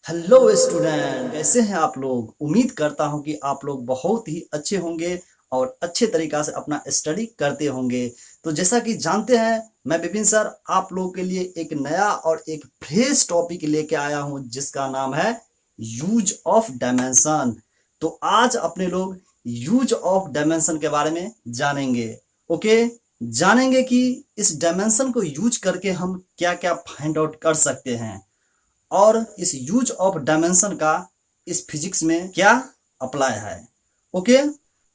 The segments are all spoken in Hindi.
हेलो स्टूडेंट, कैसे हैं आप लोग। उम्मीद करता हूं कि आप लोग बहुत ही अच्छे होंगे और अच्छे तरीका से अपना स्टडी करते होंगे। तो जैसा कि जानते हैं, मैं विपिन सर आप लोगों के लिए एक नया और एक फ्रेश टॉपिक लेके आया हूं जिसका नाम है यूज ऑफ डायमेंशन। तो आज अपने लोग यूज ऑफ डायमेंशन के बारे में जानेंगे। ओके, जानेंगे कि इस डायमेंशन को यूज करके हम क्या क्या फाइंड आउट कर सकते हैं और इस यूज ऑफ डायमेंशन का इस फिजिक्स में क्या अप्लाई है। ओके,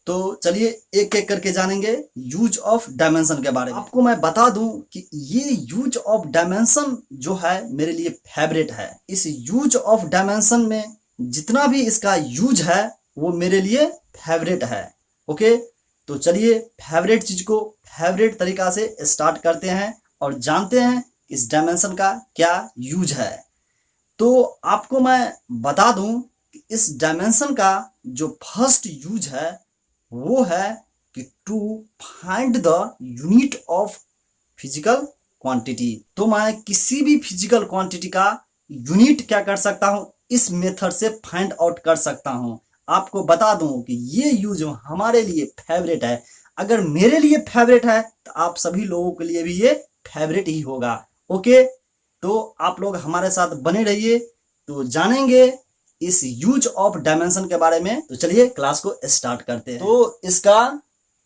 तो चलिए एक एक करके जानेंगे यूज ऑफ डायमेंशन के बारे में। आपको मैं बता दूं कि ये यूज ऑफ डायमेंशन जो है मेरे लिए फेवरेट है। इस यूज ऑफ डायमेंशन में जितना भी इसका यूज है वो मेरे लिए फेवरेट है। ओके, तो चलिए फेवरेट चीज को फेवरेट तरीका से स्टार्ट करते हैं और जानते हैं इस डायमेंशन का क्या यूज है। तो आपको मैं बता दूं कि इस डायमेंशन का जो फर्स्ट यूज है वो है कि to find the unit of physical quantity. तो मैं किसी भी फिजिकल क्वांटिटी का यूनिट क्या कर सकता हूं, इस मेथड से फाइंड आउट कर सकता हूं। आपको बता दूं कि ये यूज हमारे लिए फेवरेट है। अगर मेरे लिए फेवरेट है तो आप सभी लोगों के लिए भी ये फेवरेट ही होगा। ओके, तो आप लोग हमारे साथ बने रहिए, तो जानेंगे इस यूज ऑफ डायमेंशन के बारे में। तो चलिए क्लास को स्टार्ट करते हैं। तो इसका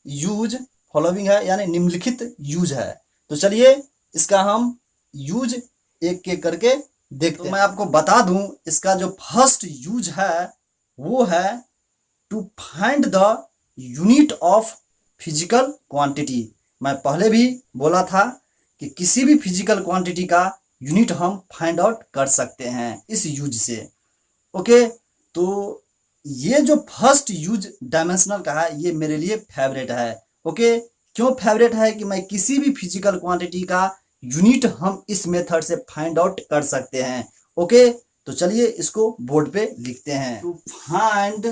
यूज फॉलोइंग है, यानी निम्नलिखित यूज है। तो चलिए इसका हम यूज एक एक करके देखते हैं। तो मैं आपको बता दूं इसका जो फर्स्ट यूज है वो है to find the unit of physical quantity. मैं पहले भी बोला था कि किसी भी फिजिकल क्वांटिटी का यूनिट हम फाइंड आउट कर सकते हैं इस यूज से। ओके, तो ये जो फर्स्ट यूज डायमेंशनल का है ये मेरे लिए फेवरेट है। ओके, क्यों फेवरेट है कि मैं किसी भी फिजिकल क्वांटिटी का यूनिट हम इस मेथड से फाइंड आउट कर सकते हैं। ओके, तो चलिए इसको बोर्ड पे लिखते हैं। To find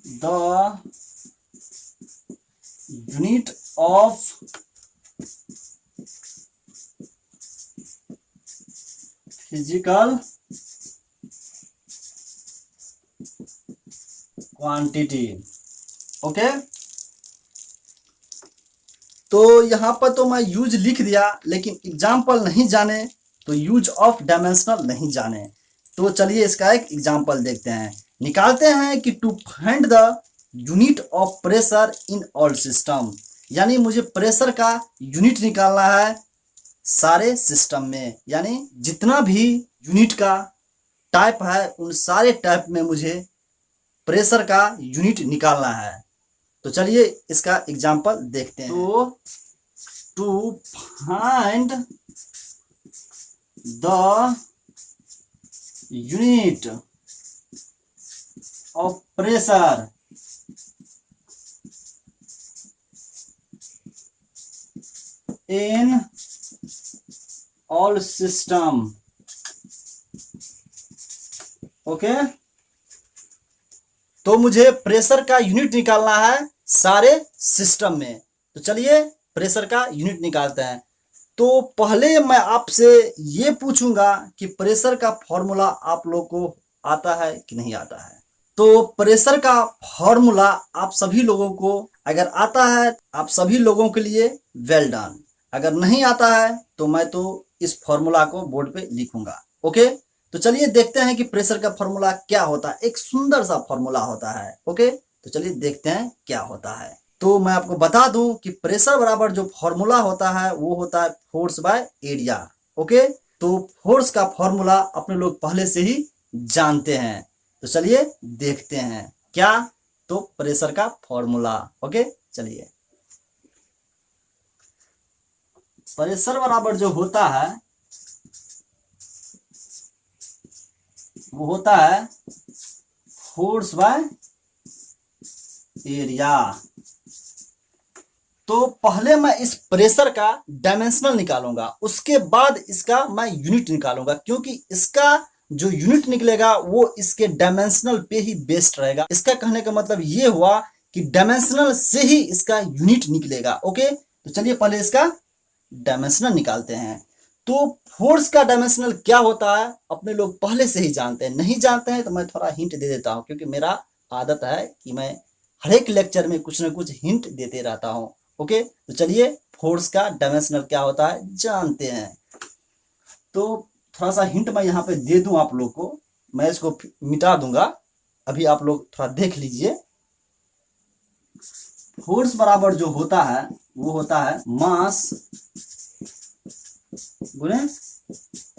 the unit of physical quantity. Okay, तो यहां पर तो मैं यूज लिख दिया, लेकिन एग्जाम्पल नहीं जाने तो यूज ऑफ डायमेंशनल नहीं जाने। तो चलिए इसका एक एग्जाम्पल देखते हैं, निकालते हैं कि to find the unit of pressure in all system. यानी मुझे प्रेशर का यूनिट निकालना है सारे सिस्टम में, यानी जितना भी यूनिट का टाइप है उन सारे टाइप में मुझे प्रेशर का यूनिट निकालना है। तो चलिए इसका एग्जांपल देखते हैं। तो to find the unit of pressure in all system. Okay, तो मुझे प्रेशर का यूनिट निकालना है सारे सिस्टम में। तो चलिए प्रेशर का यूनिट निकालते हैं। तो पहले मैं आपसे ये पूछूंगा कि प्रेशर का फॉर्मूला आप लोग को आता है कि नहीं आता है। तो प्रेशर का फॉर्मूला आप सभी लोगों को अगर आता है, आप सभी लोगों के लिए वेल डन। अगर नहीं आता है तो मैं तो इस फॉर्मूला को बोर्ड पे लिखूंगा। ओके, तो चलिए देखते हैं कि प्रेशर का फॉर्मूला क्या होता है। एक सुंदर सा फॉर्मूला होता है। ओके, तो चलिए देखते हैं क्या होता है। तो मैं आपको बता दूं कि प्रेशर बराबर जो फॉर्मूला होता है वो होता है फोर्स बाय एरिया। ओके, तो फोर्स का फॉर्मूला अपने लोग पहले से ही जानते हैं। तो चलिए देखते हैं क्या, तो प्रेशर का फॉर्मूला। ओके, चलिए प्रेशर बराबर जो होता है वो होता है फोर्स बाय एरिया। तो पहले मैं इस प्रेशर का डायमेंशनल निकालूंगा, उसके बाद इसका मैं यूनिट निकालूंगा, क्योंकि इसका जो यूनिट निकलेगा वो इसके डायमेंशनल पे ही बेस्ड रहेगा। इसका कहने का मतलब ये हुआ कि डायमेंशनल से ही इसका यूनिट निकलेगा। ओके, तो चलिए पहले इसका डायमेंशनल निकालते हैं। तो फोर्स का डायमेंशनल क्या होता है अपने लोग पहले से ही जानते हैं, नहीं जानते हैं तो मैं थोड़ा हिंट दे देता हूँ, क्योंकि मेरा आदत है कि मैं हर एक लेक्चर में कुछ ना कुछ हिंट देते रहता हूँ। ओके, तो चलिए फोर्स का डायमेंशनल क्या होता है जानते हैं। तो थोड़ा सा हिंट मैं यहाँ पे दे दूं आप लोग को, मैं इसको मिटा दूंगा, अभी आप लोग थोड़ा देख लीजिए। फोर्स बराबर जो होता है वो होता है मास गुणे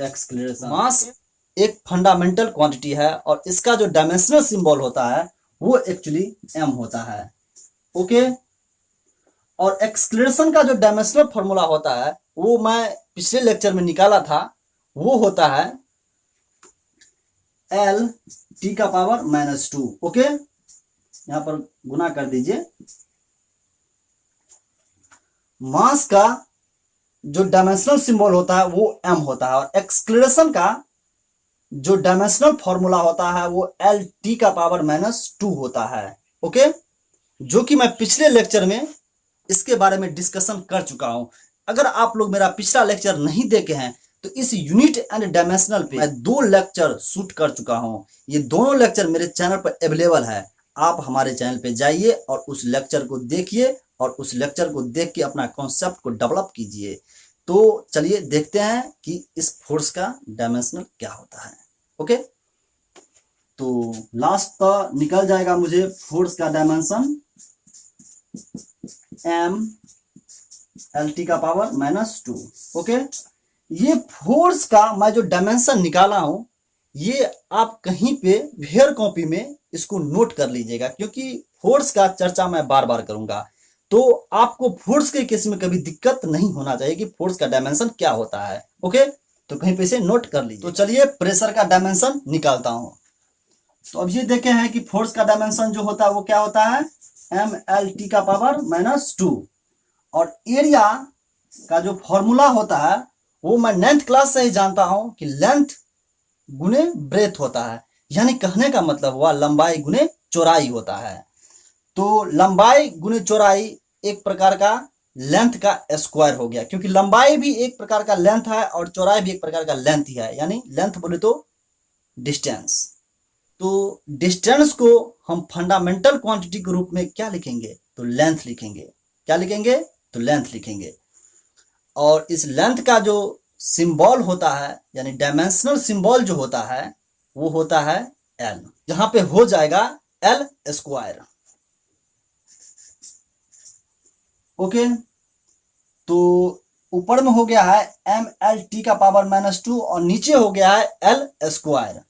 एक्सलेरेशन। मास एक फंडामेंटल क्वांटिटी है और इसका जो डायमेंशनल सिंबल होता है वो एक्चुअली m होता है। ओके, और एक्सलेरेशन का जो डायमेंशनल फॉर्मूला होता है वो मैं पिछले लेक्चर में निकाला था, वो होता है L t का पावर -2। ओके, यहां पर गुना कर दीजिए। मास का जो डायमेंशनल सिंबल होता है वो m होता है और एक्सलेरेशन का जो डायमेंशनल फॉर्मूला होता है वो L t का पावर -2 होता है। ओके, जो कि मैं पिछले लेक्चर में इसके बारे में डिस्कशन कर चुका हूं। अगर आप लोग मेरा पिछला लेक्चर नहीं देखे हैं तो इस यूनिट एंड डायमेंशनल पे मैं 2 लेक्चर शूट कर चुका हूं। ये दोनों लेक्चर मेरे चैनल पर अवेलेबल है, आप हमारे चैनल पे जाइए और उस लेक्चर को देखिए और उस लेक्चर को देख के अपना कॉन्सेप्ट को डेवलप कीजिए। तो चलिए देखते हैं कि इस फोर्स का डायमेंशनल क्या होता है। ओके, तो लास्ट तो निकल जाएगा मुझे फोर्स का डायमेंशन m L t का पावर -2। ओके, ये फोर्स का मैं जो डायमेंशन निकाला हूं ये आप कहीं पे फेयर कॉपी में इसको नोट कर लीजिएगा, क्योंकि फोर्स का चर्चा मैं बार बार करूंगा, तो आपको फोर्स के केस में कभी दिक्कत नहीं होना चाहिए कि फोर्स का डायमेंशन क्या होता है। ओके, तो कहीं पे इसे नोट कर लीजिए। तो चलिए प्रेशर का डायमेंशन निकालता हूं। तो अब ये देखे हैं कि फोर्स का डायमेंशन जो होता है वो क्या होता है m L t का पावर -2, और एरिया का जो फॉर्मूला होता है वो मैं 9th क्लास से ही जानता हूं कि लेंथ गुने ब्रेथ होता है, यानी कहने का मतलब हुआ लंबाई गुने चौड़ाई होता है। तो लंबाई गुने चौड़ाई एक प्रकार का लेंथ का स्क्वायर हो गया, क्योंकि लंबाई भी एक प्रकार का लेंथ है और चौड़ाई भी एक प्रकार का लेंथ ही है, यानी लेंथ बोले तो डिस्टेंस। तो डिस्टेंस को हम फंडामेंटल क्वांटिटी के रूप में क्या लिखेंगे तो लेंथ लिखेंगे। क्या लिखेंगे तो लेंथ लिखेंगे। और इस लेंथ का जो सिंबल होता है यानी डायमेंशनल सिंबल जो होता है वो होता है L, जहां पे हो जाएगा L स्क्वायर। ओके, तो ऊपर में हो गया है m L t का पावर -2 और नीचे हो गया है L स्क्वायर।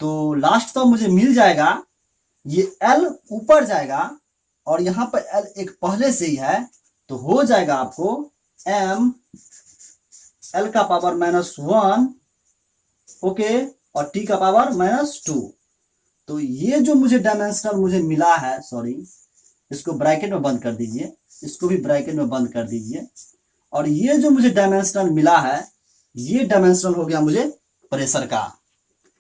तो लास्ट तो मुझे मिल जाएगा, ये L ऊपर जाएगा और यहां पर L एक पहले से ही है, तो हो जाएगा आपको m L का पावर -1 ओके और t का पावर -2। तो ये जो मुझे डायमेंशनल मुझे मिला है, सॉरी इसको ब्रैकेट में बंद कर दीजिए, इसको भी ब्रैकेट में बंद कर दीजिए, और ये जो मुझे डायमेंशनल मिला है ये डायमेंशनल हो गया मुझे प्रेशर का।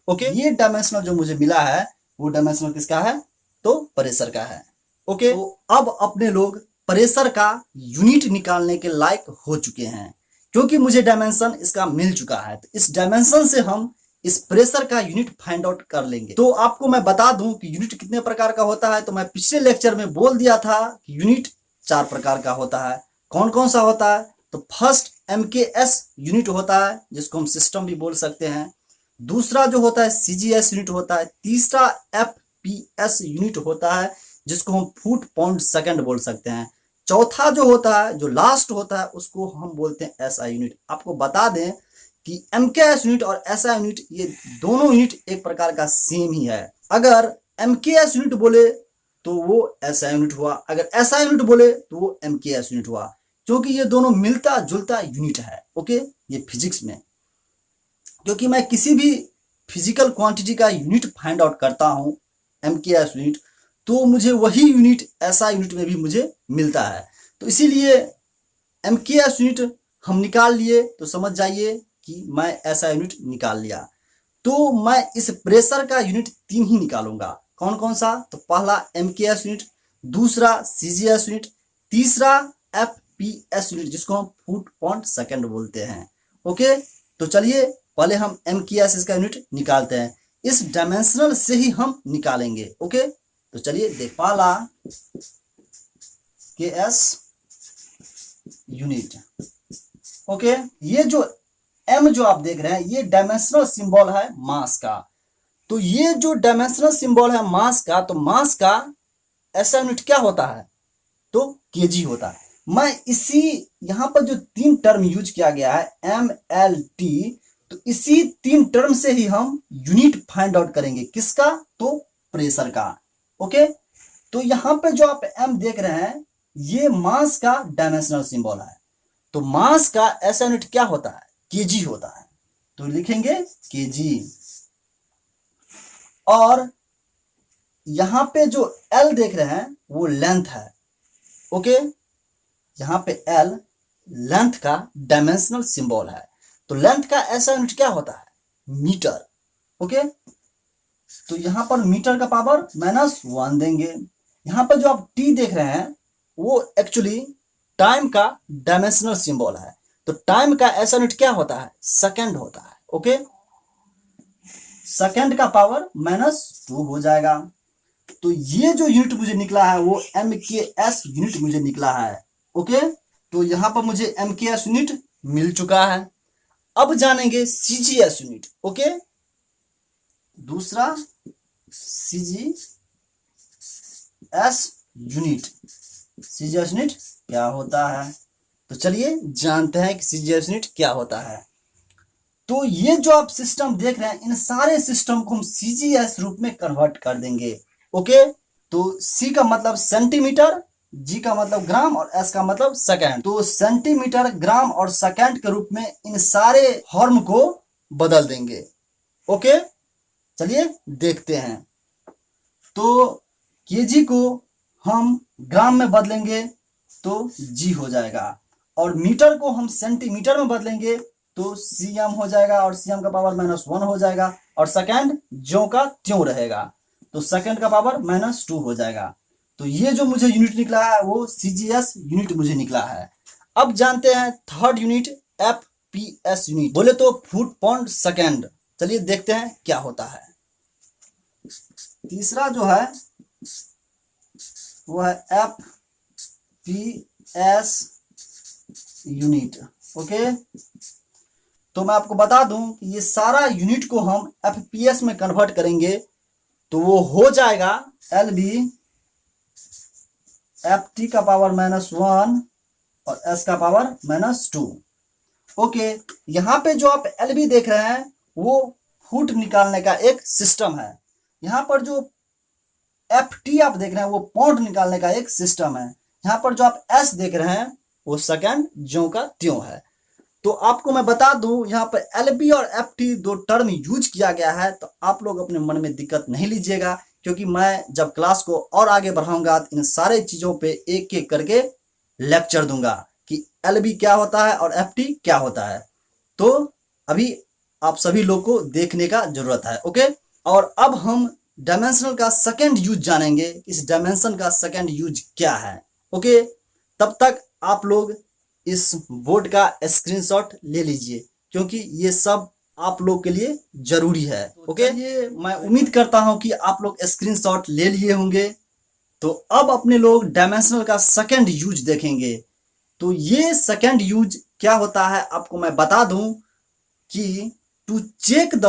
ओके, ये डायमेंशनल जो मुझे मिला है वो डायमेंशनल किसका है तो प्रेशर का है। ओके, तो अब अपने लोग प्रेशर का यूनिट निकालने के लायक हो चुके हैं, क्योंकि मुझे डायमेंशन इसका मिल चुका है। तो इस डायमेंशन से हम इस प्रेशर का यूनिट फाइंड आउट कर लेंगे। तो आपको मैं बता दूं कि यूनिट कितने प्रकार का होता है, तो मैं पिछले लेक्चर में बोल दिया था कि यूनिट 4 प्रकार का होता है। कौन कौन सा होता है तो फर्स्ट MKS यूनिट होता है जिसको हम सिस्टम भी बोल सकते हैं, दूसरा जो होता है CGS यूनिट होता है, तीसरा FPS यूनिट होता है जिसको हम फुट पाउंड सेकंड बोल सकते हैं, चौथा जो होता है जो लास्ट होता है उसको हम बोलते हैं SI यूनिट। आपको बता दें कि MKS यूनिट और SI यूनिट ये दोनों यूनिट एक प्रकार का सेम ही है। अगर MKS यूनिट बोले तो वो SI यूनिट हुआ, अगर SI यूनिट बोले तो वो MKS यूनिट हुआ, क्योंकि ये दोनों मिलता जुलता यूनिट है। ओके, ये फिजिक्स में क्योंकि मैं किसी भी फिजिकल क्वांटिटी का यूनिट फाइंड आउट करता हूं MKS यूनिट, तो मुझे वही यूनिट SI यूनिट में भी मुझे मिलता है। तो इसीलिए MKS यूनिट हम निकाल लिए तो समझ जाइए कि मैं SI यूनिट निकाल लिया। तो मैं इस प्रेशर का यूनिट 3 ही निकालूंगा। कौन कौन सा तो पहला MKS यूनिट, दूसरा CGS यूनिट, तीसरा FPS यूनिट जिसको हम फुट पाउंड सेकंड बोलते हैं। ओके, तो चलिए पहले हम m की एस इसका यूनिट निकालते हैं, इस डायमेंशनल से ही हम निकालेंगे। ओके, तो चलिए देख, पहला के एस यूनिट। ओके, ये जो m जो आप देख रहे हैं ये डायमेंशनल सिंबल है मास का। तो ये जो डायमेंशनल सिंबल है मास का, तो मास का ऐसा यूनिट क्या होता है, तो केजी होता है। मैं इसी यहां पर जो 3 टर्म यूज किया गया है एम एल टी, तो इसी 3 टर्म से ही हम यूनिट फाइंड आउट करेंगे, किसका, तो प्रेशर का। ओके, तो यहां पे जो आप एम देख रहे हैं ये मास का डायमेंशनल सिंबल है। तो मास का ऐसा यूनिट क्या होता है, केजी होता है। तो लिखेंगे केजी। और यहां पे जो एल देख रहे हैं वो लेंथ है। ओके, यहां पे एल लेंथ का डायमेंशनल सिंबल है। तो लेंथ का ऐसा यूनिट क्या होता है, मीटर। ओके, तो यहां पर मीटर का पावर -1 देंगे। यहां पर जो आप टी देख रहे हैं वो एक्चुअली टाइम का डायमेंशनल सिंबल है। तो टाइम का ऐसा यूनिट क्या होता है, सेकंड होता है। ओके, सेकंड का पावर -2 हो जाएगा। तो ये जो यूनिट मुझे निकला है वो एम के एस यूनिट मुझे निकला है। ओके, तो यहां पर मुझे एम के एस यूनिट मिल चुका है। अब जानेंगे सीजीएस यूनिट। ओके, दूसरा सीजीएस यूनिट। सीजीएस यूनिट क्या होता है, तो चलिए जानते हैं कि सीजीएस यूनिट क्या होता है। तो ये जो आप सिस्टम देख रहे हैं इन सारे सिस्टम को हम सीजीएस रूप में कन्वर्ट कर देंगे। ओके, तो सी का मतलब सेंटीमीटर, जी का मतलब ग्राम और एस का मतलब सेकंड। तो सेंटीमीटर, ग्राम और सेकंड के रूप में इन सारे फॉर्म को बदल देंगे। ओके, चलिए देखते हैं। तो केजी को हम ग्राम में बदलेंगे तो जी हो जाएगा, और मीटर को हम सेंटीमीटर में बदलेंगे तो सीएम हो जाएगा, और सीएम का पावर -1 हो जाएगा, और सेकंड ज्यों का त्यों रहेगा, तो सेकंड का पावर -2 हो जाएगा। तो ये जो मुझे यूनिट निकला है वो सीजीएस यूनिट मुझे निकला है। अब जानते हैं थर्ड यूनिट एफपीएस यूनिट, बोले तो फुट पाउंड सेकंड। चलिए देखते हैं क्या होता है। तीसरा जो है वो है एफपीएस यूनिट। ओके, तो मैं आपको बता दूं कि ये सारा यूनिट को हम एफपीएस में कन्वर्ट करेंगे तो वो हो जाएगा एलबी एफ का पावर -1 और एस का पावर -2। ओके, यहां पे जो आप एलबी देख रहे हैं वो फुट निकालने का एक सिस्टम है। यहां पर जो एफ आप देख रहे हैं वो पाउंड निकालने का एक सिस्टम है। यहां पर जो आप एस देख रहे हैं वो सेकंड ज्यों का त्यों है। तो आपको मैं बता दूं यहाँ पर एलबी और एफटी 2 टर्म यूज किया गया है, तो आप लोग अपने मन में दिक्कत नहीं लीजिएगा, क्योंकि मैं जब क्लास को और आगे बढ़ाऊंगा तो इन सारे चीजों पे एक एक करके लेक्चर दूंगा कि एलबी क्या होता है और एफटी क्या होता है। तो अभी आप सभी लोग को देखने का जरूरत है। ओके, और अब हम डायमेंशनल का सेकंड यूज जानेंगे, इस डायमेंशन का सेकंड यूज क्या है। ओके, तब तक आप लोग इस बोर्ड का स्क्रीनशॉट ले लीजिए, क्योंकि ये सब आप लोग के लिए जरूरी है। ओके, ये मैं उम्मीद करता हूं कि आप लोग स्क्रीनशॉट ले लिए होंगे। तो अब अपने लोग डायमेंशनल का सेकंड यूज देखेंगे। तो ये सेकंड यूज क्या होता है आपको मैं बता दूं कि to check the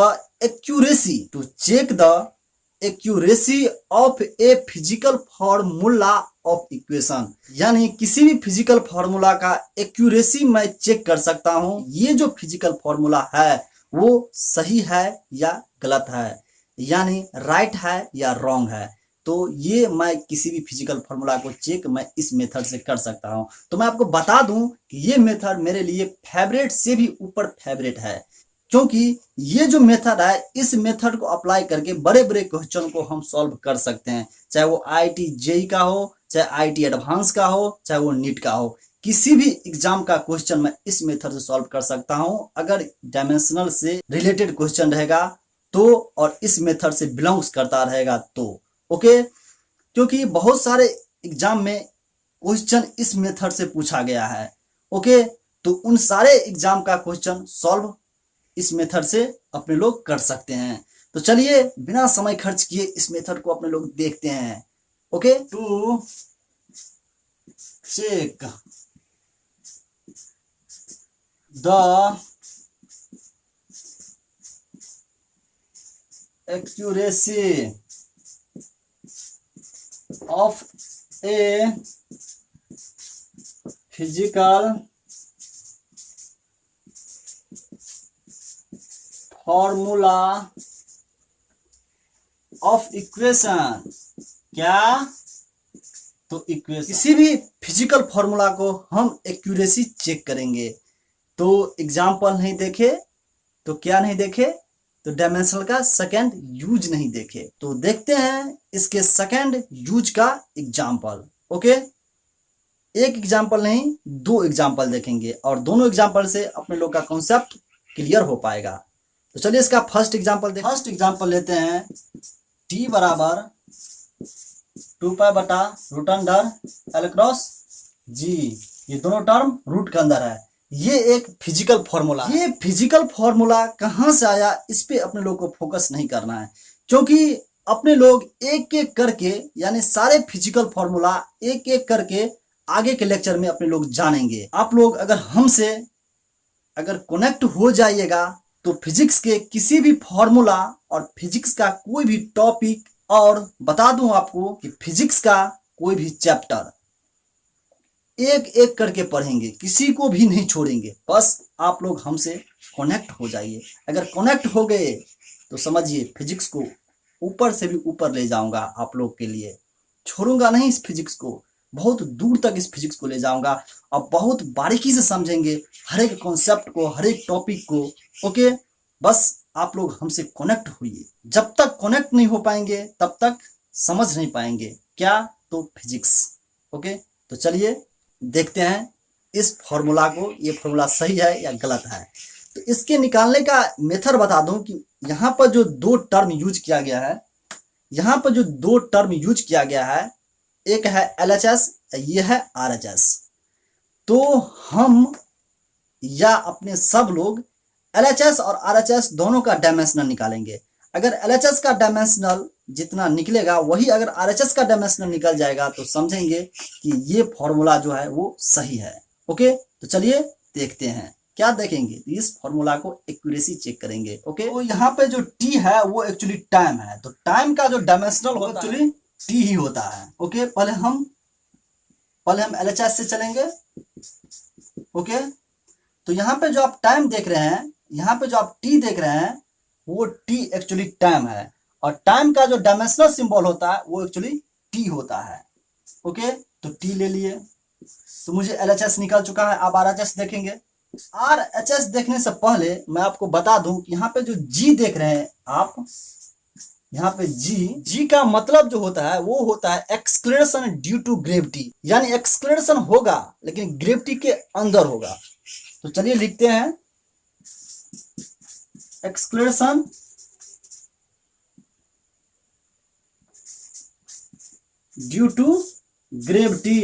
accuracy of a physical formula of equation, यानी किसी भी फिजिकल फॉर्मूला का एक्यूरेसी मैं चेक कर सकता हूं ये जो फिजिकल फॉर्मूला है वो सही है या गलत है, यानी राइट है या रॉन्ग है। तो ये मैं किसी भी फिजिकल फॉर्मूला को चेक मैं इस मेथड से कर सकता हूं। तो मैं आपको बता दूं कि ये मेथड मेरे लिए फेवरेट से भी ऊपर फेवरेट है, क्योंकि ये जो मेथड है इस मेथड को अप्लाई करके बड़े बड़े क्वेश्चन को हम सॉल्व कर सकते हैं, चाहे वो आईआईटी जेई का हो, चाहे आईआईटी एडवांस का हो, चाहे वो नीट का हो। किसी भी एग्जाम का क्वेश्चन मैं इस मेथड से सॉल्व कर सकता हूं अगर डायमेंशनल से रिलेटेड क्वेश्चन रहेगा तो, और इस मेथड से बिलोंग्स करता रहेगा तो। ओके, क्योंकि बहुत सारे एग्जाम में क्वेश्चन इस मेथड से पूछा गया है। ओके, तो उन सारे एग्जाम का क्वेश्चन सॉल्व इस मेथड से अपने लोग कर सकते हैं। तो चलिए बिना समय खर्च किए इस मेथड को अपने लोग देखते हैं। Okay, to check the accuracy of a physical formula of equation. क्या? तो इक्वेशन, किसी भी फिजिकल फॉर्मूला को हम एक्यूरेसी चेक करेंगे। तो एग्जाम्पल नहीं देखे तो क्या नहीं देखे? तो डायमेंशनल का सेकंड यूज नहीं देखे। तो देखते हैं इसके सेकंड यूज का एग्जाम्पल। ओके, एक एग्जाम्पल नहीं, दो एग्जाम्पल देखेंगे और दोनों एग्जाम्पल से अपने लोग का कॉन्सेप्ट क्लियर हो पाएगा। तो चलिए इसका फर्स्ट एग्जाम्पल देखते हैं। फर्स्ट एग्जाम्पल लेते हैं, t बराबर 2 बटा रूट अंडर एल क्रॉस जी। ये दोनों टर्म रूट के अंदर है। ये एक फिजिकल फॉर्मूला। ये फिजिकल फॉर्मूला कहाँ से आया, इस पे अपने लोग को फोकस नहीं करना है, क्योंकि अपने लोग एक एक करके यानी सारे फिजिकल फॉर्मूला एक एक करके आगे के लेक्चर में अपने लोग जानेंगे। आप लोग अगर हमसे अगर कनेक्ट हो जाइएगा तो फिजिक्स के किसी भी फॉर्मूला और फिजिक्स का कोई भी टॉपिक, और बता दूं आपको कि फिजिक्स का कोई भी चैप्टर एक एक करके पढ़ेंगे, किसी को भी नहीं छोड़ेंगे। बस आप लोग हमसे कनेक्ट हो जाइए। अगर कनेक्ट हो गए तो समझिए फिजिक्स को ऊपर से भी ऊपर ले जाऊंगा आप लोग के लिए। छोड़ूंगा नहीं इस फिजिक्स को, बहुत दूर तक इस फिजिक्स को ले जाऊंगा और बहुत बारीकी से समझेंगे हर एक कॉन्सेप्ट को, हर एक टॉपिक को। ओके, बस आप लोग हमसे कनेक्ट होइए। जब तक कनेक्ट नहीं हो पाएंगे तब तक समझ नहीं पाएंगे क्या, तो फिजिक्स। ओके, तो चलिए देखते हैं इस फॉर्मूला को, ये फॉर्मूला सही है या गलत है। तो इसके निकालने का मेथड बता दूं कि यहाँ पर जो दो टर्म यूज किया गया है, यहाँ पर जो दो टर्म यूज किया गया है, एक है LHS, ये है RHS। तो हम या अपने सब लोग LHS और RHS दोनों का डायमेंशनल निकालेंगे। अगर LHS का डायमेंशनल जितना निकलेगा वही अगर RHS का डायमेंशनल निकल जाएगा तो समझेंगे कि ये फॉर्मूला जो है वो सही है। ओके, तो चलिए देखते हैं क्या देखेंगे। इस फॉर्मूला को एक्यूरेसी चेक करेंगे। ओके, तो यहाँ पे जो T है वो एक्चुअली टाइम है। तो टाइम का जो डायमेंशनल होता है एक्चुअली T ही होता है। ओके, पहले हम LHS से चलेंगे। ओके, तो यहाँ पे जो आप टाइम देख रहे हैं, यहाँ पे जो आप T देख रहे हैं वो T एक्चुअली टाइम है, और टाइम का जो डायमेंशनल सिंबल होता है वो एक्चुअली T होता है। ओके, तो T ले लिए, तो मुझे LHS निकल चुका है। अब RHS देखेंगे। RHS देखने से पहले मैं आपको बता दूं कि यहाँ पे जो G देख रहे हैं आप, यहाँ पे G का मतलब जो होता है वो होता है एक्सक्लेरेशन ड्यू टू ग्रेविटी, यानी एक्सक्लेरेशन होगा लेकिन ग्रेविटी के अंदर होगा। तो चलिए लिखते हैं एक्सक्लेरेशन ड्यू टू ग्रेविटी।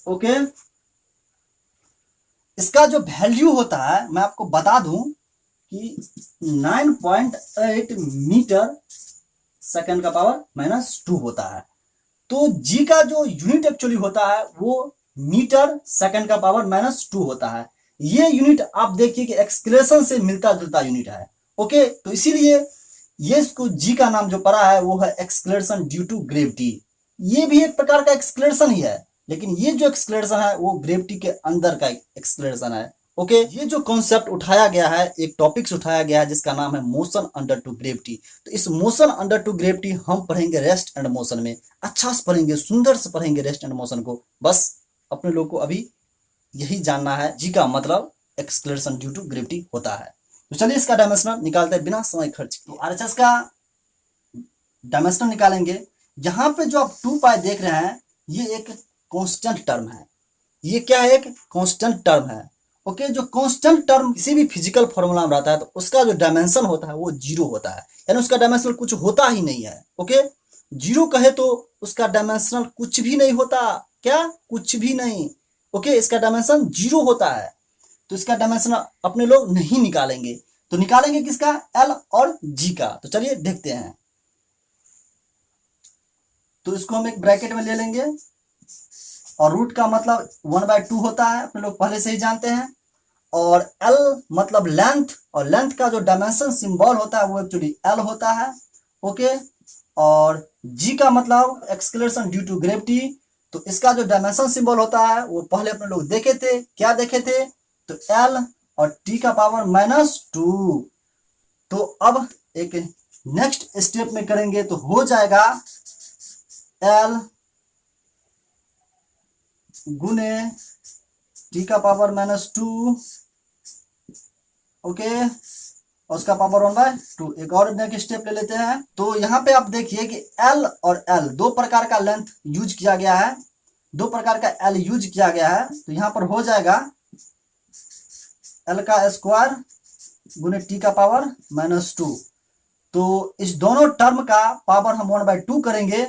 ओके, इसका जो वैल्यू होता है मैं आपको बता दूं कि 9.8 मीटर सेकंड का पावर -2 होता है। तो G का जो यूनिट एक्चुअली होता है वो मीटर सेकंड का पावर -2 होता है। ये यूनिट आप देखिए कि एक्सक्लेरेशन से मिलता जुलता यूनिट है। ओके, तो इसीलिए ये इसको G का नाम जो पड़ा है वो है एक्सक्लेरेशन ड्यू टू ग्रेविटी। ये भी एक प्रकार का एक्सक्लेरेशन ही है, लेकिन ये जो एक्सक्लेरेशन है वो ग्रेविटी के अंदर का एक्सक्लेरेशन है। ओके, ये जो कॉन्सेप्ट उठाया गया है, एक टॉपिक्स उठाया गया है जिसका नाम है मोशन अंडर टू ग्रेविटी। तो इस मोशन अंडर टू ग्रेविटी हम पढ़ेंगे रेस्ट एंड मोशन में। अच्छा से पढ़ेंगे, सुंदर से पढ़ेंगे रेस्ट एंड मोशन को। बस अपने लोग को अभी यही जानना है, G का मतलब एक्सक्लेरेशन ड्यू टू ग्रेविटी होता है। तो चलिए इसका डायमेंशनल निकालते हैं बिना समय खर्च। तो RHS का डायमेंशनल निकालेंगे। यहाँ पे जो आप 2 पाई देख रहे हैं ये एक कांस्टेंट टर्म है। ये क्या है? एक कांस्टेंट टर्म है। ओके, जो कांस्टेंट टर्म किसी भी फिजिकल फॉर्मूला में रहता है तो उसका जो डायमेंशन होता है वो 0 होता है, यानी उसका डायमेंशनल कुछ होता ही नहीं है। ओके, 0 कहे तो उसका डायमेंशनल कुछ भी नहीं होता। क्या, कुछ भी नहीं। ओके, इसका डायमेंशन 0 होता है, तो इसका डायमेंशन अपने लोग नहीं निकालेंगे। तो निकालेंगे किसका, एल और जी का। तो चलिए देखते हैं। तो इसको हम एक ब्रैकेट में ले लेंगे, और रूट का मतलब 1/2 होता है, अपने लोग पहले से ही जानते हैं। और एल मतलब लेंथ, और लेंथ का जो डायमेंशन सिंबल होता है वो एक्चुअली एल होता है। ओके, और जी का मतलब एक्सलेरेशन ड्यू टू ग्रेविटी, तो इसका जो डायमेंशन सिंबल होता है वो पहले अपने लोग देखे थे, क्या देखे थे, तो एल और टी का पावर -2। तो अब एक नेक्स्ट स्टेप में करेंगे तो हो जाएगा एल गुने टी का पावर -2। ओके, और उसका पावर 1/2। एक और नेक्स्ट स्टेप ले लेते हैं। तो यहाँ पे आप देखिए कि एल और एल दो प्रकार का लेंथ यूज किया गया है, दो प्रकार का एल यूज किया गया है। तो यहाँ पर हो जाएगा एल का स्क्वायर गुने टी का पावर -2। तो इस दोनों टर्म का पावर हम 1/2 करेंगे,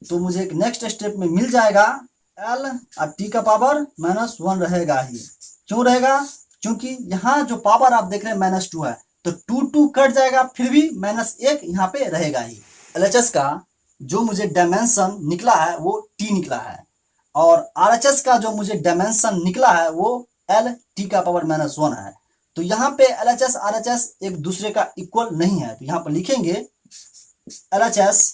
तो मुझे एक नेक्स्ट स्टेप में मिल जाएगा एल और टी का पावर -1 रहेगा ही। क्यों रहेगा, क्योंकि यहाँ जो पावर आप देख रहे हैं -2 है, तो 2 कट जाएगा, फिर भी -1 यहाँ पे रहेगा ही। एलएचएस का जो मुझे डायमेंशन निकला है वो टी निकला है, और आरएचएस का जो मुझे डायमेंशन निकला है वो एल टी का पावर -1 है। तो यहाँ पे एलएचएस आरएचएस एक दूसरे का इक्वल नहीं है, तो यहाँ पर लिखेंगे LHS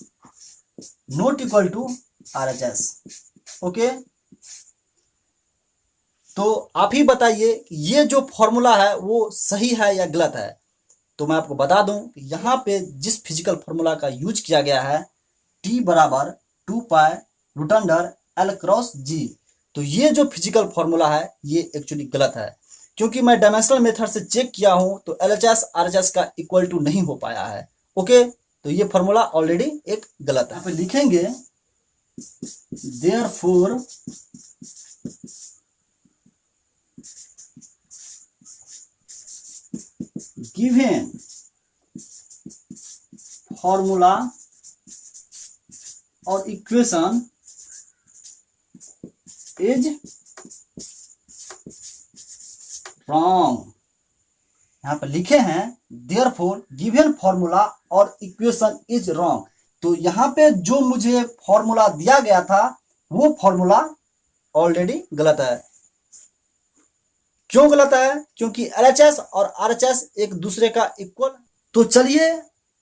not equal to RHS. Okay, तो आप ही बताइए ये जो फॉर्मूला है वो सही है या गलत है। तो मैं आपको बता दूं कि यहाँ पे जिस फिजिकल फॉर्मूला का यूज किया गया है T बराबर 2π√L×G, तो ये जो फिजिकल फॉर्मूला है ये एक्चुअली गलत है, क्योंकि मैं डायमेंशनल मेथड से चेक किया हूं तो एलएचएस आरएचएस का इक्वल टू नहीं हो पाया है। ओके, तो ये फॉर्मूला ऑलरेडी एक गलत है। यहाँ पे लिखेंगे देयरफॉर गिवन फॉर्मूला और इक्वेशन इज रॉन्ग। यहां पर लिखे हैं देयरफॉर गिवन फॉर्मूला और इक्वेशन इज रॉन्ग। तो यहां पे जो मुझे फॉर्मूला दिया गया था वो फॉर्मूला ऑलरेडी गलत है। क्यों गलत है, क्योंकि एलएचएस और आरएचएस एक दूसरे का इक्वल। तो चलिए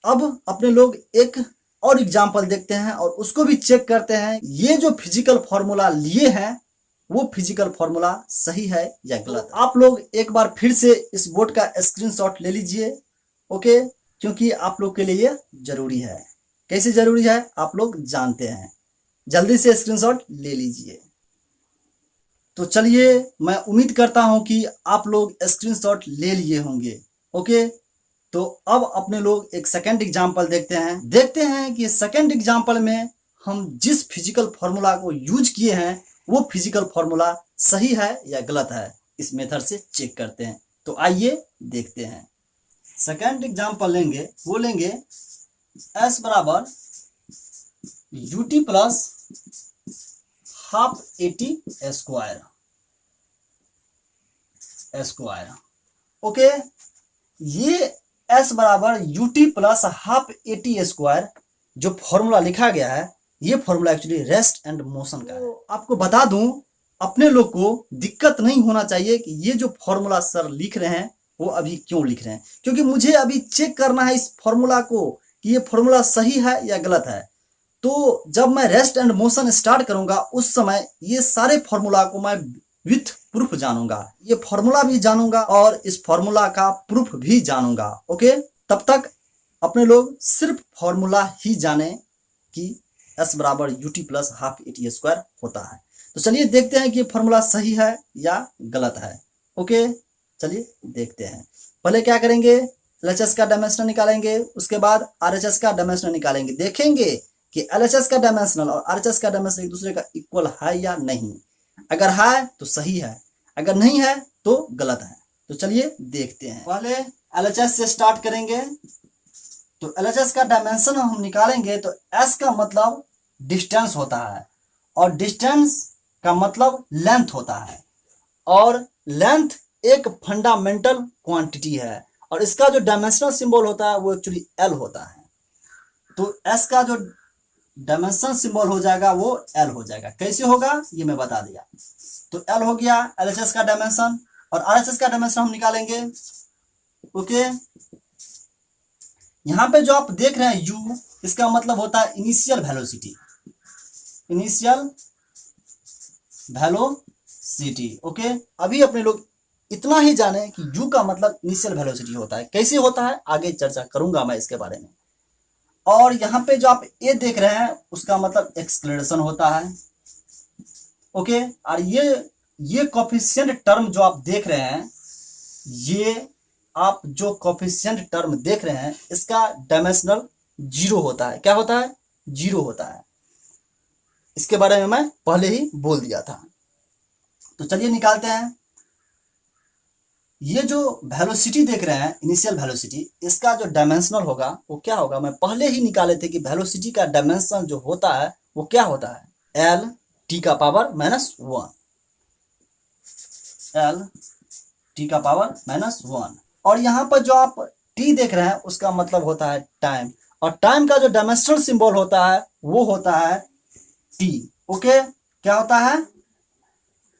अब अपने लोग एक और एग्जांपल देखते हैं और उसको भी चेक करते हैं ये जो फिजिकल फॉर्मूला लिए हैं वो फिजिकल फॉर्मूला सही है या गलत। आप लोग एक बार फिर से इस बोर्ड का स्क्रीनशॉट ले लीजिए। ओके, क्योंकि आप लोग के लिए ये जरूरी है। कैसे जरूरी है आप लोग जानते हैं, जल्दी से स्क्रीनशॉट ले लीजिए। तो चलिए मैं उम्मीद करता हूं कि आप लोग स्क्रीनशॉट ले लिए होंगे। ओके, तो अब अपने लोग एक सेकंड एग्जांपल देखते हैं कि सेकंड एग्जांपल में हम जिस फिजिकल फॉर्मूला को यूज किए हैं वो फिजिकल फॉर्मूला सही है या गलत है। इस मेथड से चेक करते हैं। तो आइए देखते हैं। सेकंड एग्जांपल लेंगे, वो लेंगे S बराबर ut plus half AT² square. Okay, ये S बराबर ut प्लस हाफ AT² जो फॉर्मूला लिखा गया है ये formula actually rest and motion का है। आपको बता दूं अपने लोग को दिक्कत नहीं होना चाहिए कि ये जो फॉर्मूला सर लिख रहे हैं वो अभी क्यों लिख रहे हैं, क्योंकि मुझे अभी चेक करना है इस फॉर्मूला को कि ये फॉर्मूला सही है या गलत है। तो जब मैं रेस्ट एंड मोशन स्टार्ट करूंगा उस समय ये सारे फॉर्मूला को मैं विथ प्रूफ जानूंगा, ये फॉर्मूला भी जानूंगा और इस फॉर्मूला का प्रूफ भी जानूंगा। ओके, तब तक अपने लोग सिर्फ फॉर्मूला ही जाने कि S बराबर ut प्लस हाफ AT² होता है। तो चलिए देखते हैं कि ये फॉर्मूला सही है या गलत है। ओके, चलिए देखते हैं। पहले क्या करेंगे, LHS का डायमेंशनल निकालेंगे, उसके बाद RHS का डायमेंशनल निकालेंगे। देखेंगे कि LHS का डायमेंशनल और RHS का डायमेंशनल एक दूसरे का इक्वल है या नहीं। अगर है तो सही है, अगर नहीं है तो गलत है। तो चलिए देखते हैं। पहले LHS से स्टार्ट करेंगे। तो LHS का डायमेंशन हम निकालेंगे तो S का मतलब डिस्टेंस होता है, और डिस्टेंस का मतलब लेंथ होता है, और लेंथ एक फंडामेंटल क्वांटिटी है, और इसका जो डायमेंशनल सिंबल होता है वो एक्चुअली एल होता है। तो एस का जो डायमेंशन सिंबल हो जाएगा वो एल हो जाएगा। कैसे होगा ये मैं बता दिया। तो एल हो गया एलएचएस का डायमेंशन, और आरएचएस का डायमेंशन हम निकालेंगे। ओके, यहां पे जो आप देख रहे हैं यू, इसका मतलब होता है initial velocity, initial velocity. Okay, अभी अपने लोग इतना ही जाने कि यू का मतलब इनिशियल वेलोसिटी होता है। कैसे होता है आगे चर्चा करूंगा मैं इसके बारे में। और यहाँ पे जो आप ए देख रहे हैं उसका मतलब एक्सक्लेरेशन होता है। ओके, और ये कोफिशिएंट टर्म जो आप देख रहे हैं, ये आप जो कोफिशिएंट टर्म देख रहे हैं इसका डायमेंशनल जीरो होता है। क्या होता है? जीरो होता है। इसके बारे में मैं पहले ही बोल दिया था। तो चलिए निकालते हैं। ये जो वेलोसिटी देख रहे हैं इनिशियल वेलोसिटी, इसका जो डायमेंशनल होगा वो क्या होगा, मैं पहले ही निकाले थे कि वेलोसिटी का डायमेंशन जो होता है वो क्या होता है, एल टी का power minus one, L T का पावर माइनस वन। और यहाँ पर जो आप टी देख रहे हैं उसका मतलब होता है टाइम, और टाइम का जो डायमेंशनल सिंबल होता है वो होता है टी। ओके, क्या होता है?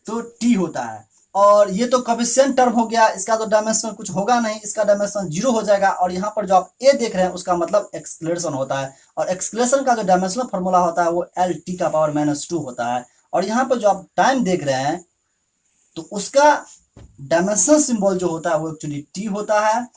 तो टी होता है। और ये तो कोफिशिएंट टर्म हो गया, इसका तो डायमेंशन कुछ होगा नहीं, इसका डायमेंशन जीरो हो जाएगा। और यहाँ पर जो आप ए देख रहे हैं उसका मतलब एक्सक्लेरेशन होता है, और एक्सक्लेरेशन का जो डायमेंशनल फॉर्मूला होता है वो एल टी का पावर माइनस टू होता है। और यहाँ पर जो आप टाइम देख रहे हैं तो उसका डायमेंशन सिंबल जो होता है वो एक्चुअली टी होता है,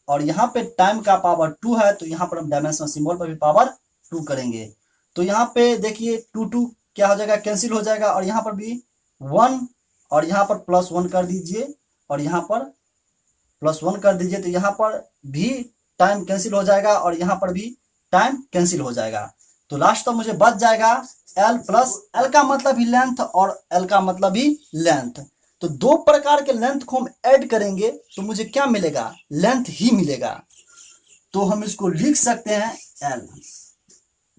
और यहाँ पे टाइम का पावर टू है, तो यहाँ पर हम डायमेंशन सिंबल पर भी पावर टू करेंगे। तो यहाँ पे देखिए टू टू क्या हो जाएगा, कैंसिल हो जाएगा, और यहाँ पर भी वन, और यहाँ पर प्लस वन कर दीजिए, और यहाँ पर प्लस वन कर दीजिए, तो यहाँ पर भी टाइम कैंसिल हो जाएगा, और यहाँ पर भी टाइम कैंसिल हो जाएगा। तो लास्ट तो मुझे बच जाएगा एल प्लस, एल का मतलब ही लेंथ और एल का मतलब ही लेंथ। तो दो प्रकार के लेंथ को हम ऐड करेंगे तो मुझे क्या मिलेगा, लेंथ ही मिलेगा। तो हम इसको लिख सकते हैं एल।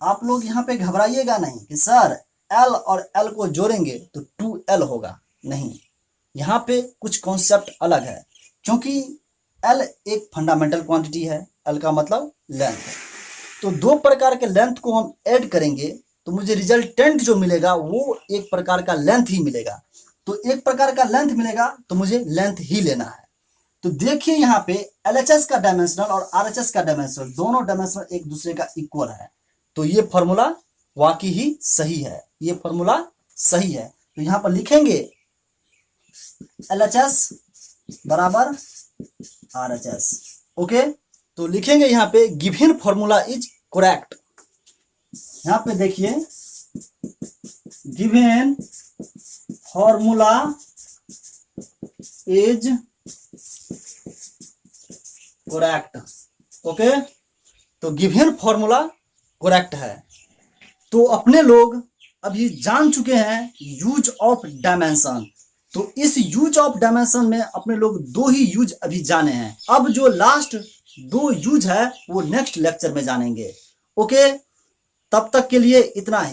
आप लोग यहाँ पे घबराइएगा नहीं कि सर एल और एल को जोड़ेंगे तो 2L होगा, नहीं, यहाँ पे कुछ कॉन्सेप्ट अलग है, क्योंकि एल एक फंडामेंटल क्वांटिटी है, एल का मतलब लेंथ। तो दो प्रकार के लेंथ को हम ऐड करेंगे तो मुझे रिजल्टेंट जो मिलेगा वो एक प्रकार का लेंथ ही मिलेगा। तो एक प्रकार का लेंथ मिलेगा तो मुझे लेंथ ही लेना है। तो देखिए यहाँ पे एलएचएस का डायमेंशनल और आरएचएस का डायमेंशनल, दोनों डायमेंशनल एक दूसरे का इक्वल है। तो ये फॉर्मूला वाकई ही सही है, ये फॉर्मूला सही है। तो यहाँ पर लिखेंगे एलएचएस बराबर आरएचएस। ओके, तो लिखेंगे यहाँ पे गिवन फॉर्मूला इज करेक्ट। यहाँ पे देखिए given formula is correct. Okay, तो गिवन फॉर्मूला करेक्ट है। तो अपने लोग अभी जान चुके हैं यूज ऑफ डायमेंशन। तो इस यूज ऑफ डायमेंशन में अपने लोग दो ही यूज अभी जाने हैं। अब जो लास्ट दो यूज है वो नेक्स्ट लेक्चर में जानेंगे। ओके, तब तक के लिए इतना ही।